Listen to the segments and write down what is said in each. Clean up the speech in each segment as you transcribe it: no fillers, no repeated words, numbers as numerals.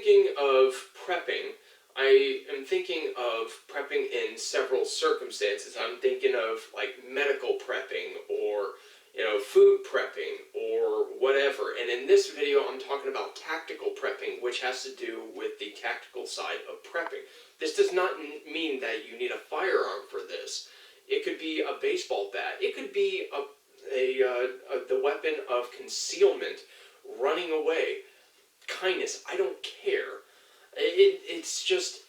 thinking of prepping, I am thinking of prepping in several circumstances. I'm thinking of like medical prepping or food prepping or whatever. And in this video, I'm talking about tactical prepping, which has to do with the tactical side of prepping. This does not mean that you need a firearm for this. It could be a baseball bat. It could be the weapon of concealment, running away, kindness. I don't care. It's just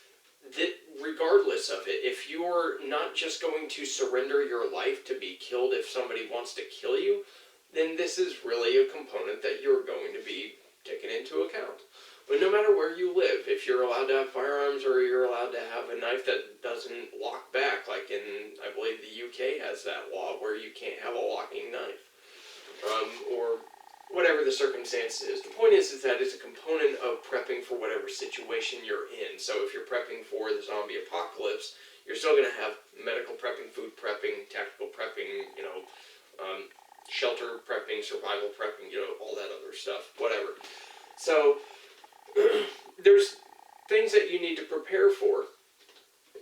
that regardless of it, if you're not just going to surrender your life to be killed if somebody wants to kill you, then this is really a component that you're going to be taken into account. But no matter where you live, if you're allowed to have firearms or you're allowed to have a knife that doesn't lock back, like in, I believe the UK has that law where you can't have a locking knife, or whatever the circumstance is. The point is that it's a component of prepping for whatever situation you're in. So if you're prepping for the zombie apocalypse, you're still going to have medical prepping, food prepping, tactical prepping, shelter prepping, survival prepping, all that other stuff, whatever. So there's things that you need to prepare for.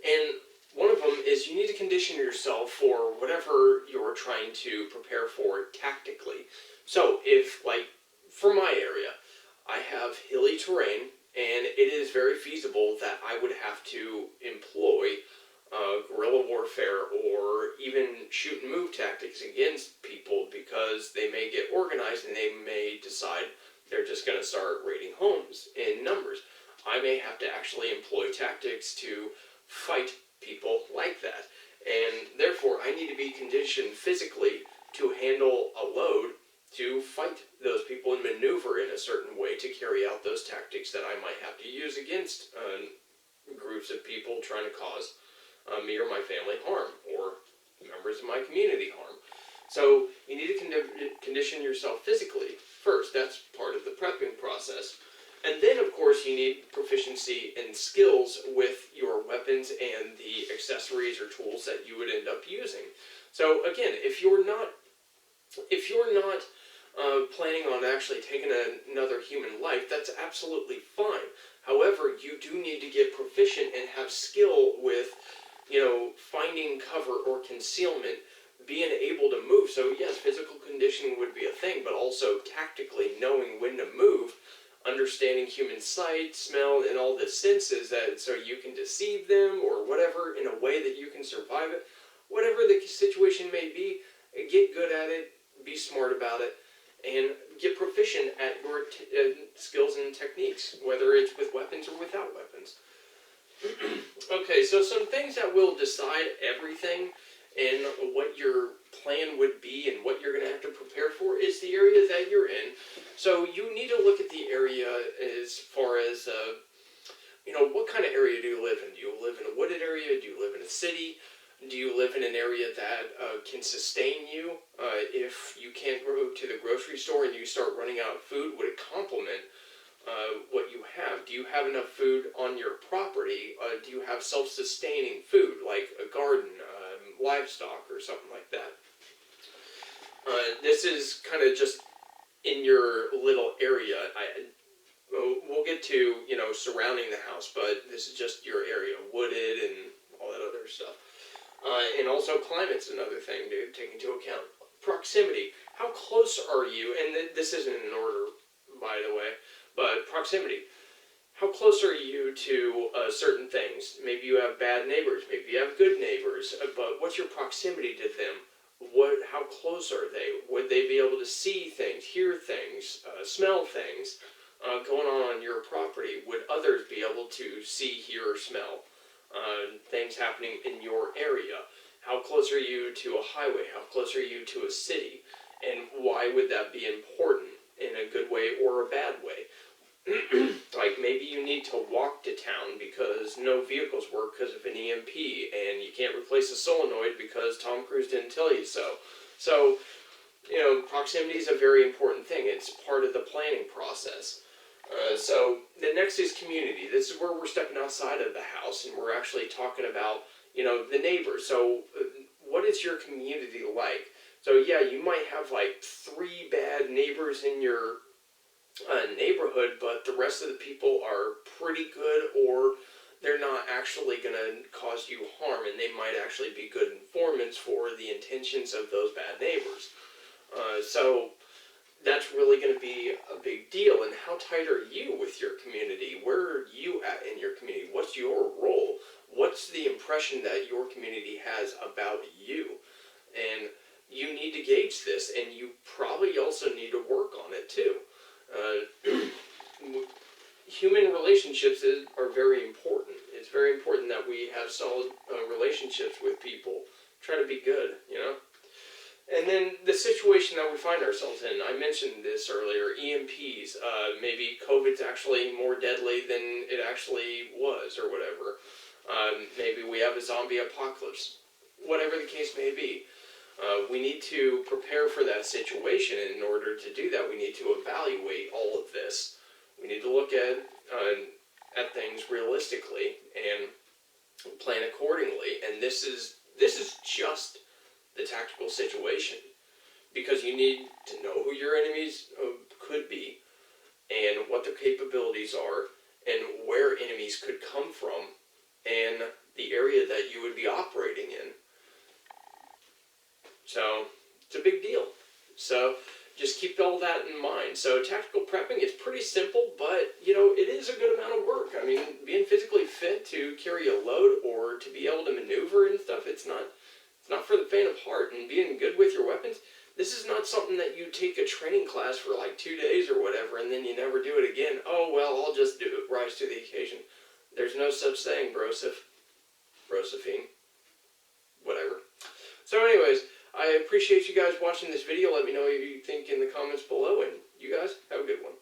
And one of them is you need to condition yourself for whatever you're trying to prepare for tactically. So if, like, for my area, I have hilly terrain, and it is very feasible that I would have to employ guerrilla warfare or even shoot and move tactics against people because they may get organized and they may decide they're just going to start raiding homes in numbers. I may have to actually employ tactics to fight people like that. And therefore, I need to be conditioned physically to handle a load, to fight those people and maneuver in a certain way to carry out those tactics that I might have to use against groups of people trying to cause me or my family harm, or members of my community harm. So you need to condition yourself physically first. That's part of the prepping process. And then, of course, you need proficiency and skills with your weapons and the accessories or tools that you would end up using. So again, if you're not planning on actually taking another human life, that's absolutely fine. However, you do need to get proficient and have skill with, finding cover or concealment, being able to move. So yes, physical conditioning would be a thing, but also tactically knowing when to move, understanding human sight, smell, and all the senses that so you can deceive them or whatever in a way that you can survive it. Whatever the situation may be, get good at it, be smart about it, and get proficient at your skills and techniques, whether it's with weapons or without weapons. Okay, so some things that will decide everything and what your plan would be and what you're going to have to prepare for is the area that you're in. So you need to look at the area as far as, what kind of area do you live in? Do you live in a wooded area? Do you live in a city? Do you live in an area that can sustain you? If you can't go to the grocery store and you start running out of food, would it complement what you have? Do you have enough food on your property? Do you have self-sustaining food, like a garden, livestock, or something like that? This is kind of just in your little area. We'll get to, surrounding the house, but this is just your area, wooded and all that other stuff. And also climate's another thing to take into account. Proximity. How close are you? And this isn't in order, by the way, but proximity. How close are you to certain things? Maybe you have bad neighbors. Maybe you have good neighbors. But what's your proximity to them? How close are they? Would they be able to see things, hear things, smell things going on your property? Would others be able to see, hear, or smell things happening in your area? How close are you to a highway? How close are you to a city? And why would that be important in a good way or a bad way? Like maybe you need to walk to town because no vehicles work because of an EMP, and you can't replace a solenoid because Tom Cruise didn't tell you so. So, proximity is a very important thing. It's part of the planning process. So the next is community. This is where we're stepping outside of the house and we're actually talking about, the neighbors. So what is your community like? So yeah, you might have like 3 bad neighbors in your neighborhood, but the rest of the people are pretty good, or they're not actually going to cause you harm, and they might actually be good informants for the intentions of those bad neighbors. So that's really going to be a big deal. And how tight are you with your community? Where are you at in your community? What's your role? What's the impression that your community has about you? And you need to gauge this, and you probably also need to work on it too. Human relationships are very important. It's very important that we have solid relationships with people. Try to be good, you know? And then the situation that we find ourselves in, I mentioned this earlier, EMPs, maybe COVID's actually more deadly than it actually was, or whatever. Maybe we have a zombie apocalypse. Whatever the case may be. We need to prepare for that situation, and in order to do that, we need to evaluate all of this. We need to look at things realistically and plan accordingly. And this is just the tactical situation, because you need to know who your enemies could be, and what their capabilities are, and where enemies could come from, and the area that you would be operating in. So it's a big deal. So just keep all that in mind. So tactical prepping is pretty simple, but it is a good amount of work. I mean, being physically fit to carry a load or to be able to maneuver and stuff, it's not for the faint of heart. And being good with your weapons, this is not something that you take a training class for like 2 days or whatever, and then you never do it again. Oh, well, I'll just do it. Rise to the occasion. There's no such thing, Brosephine. Whatever. So anyways, I appreciate you guys watching this video. Let me know what you think in the comments below, and you guys have a good one.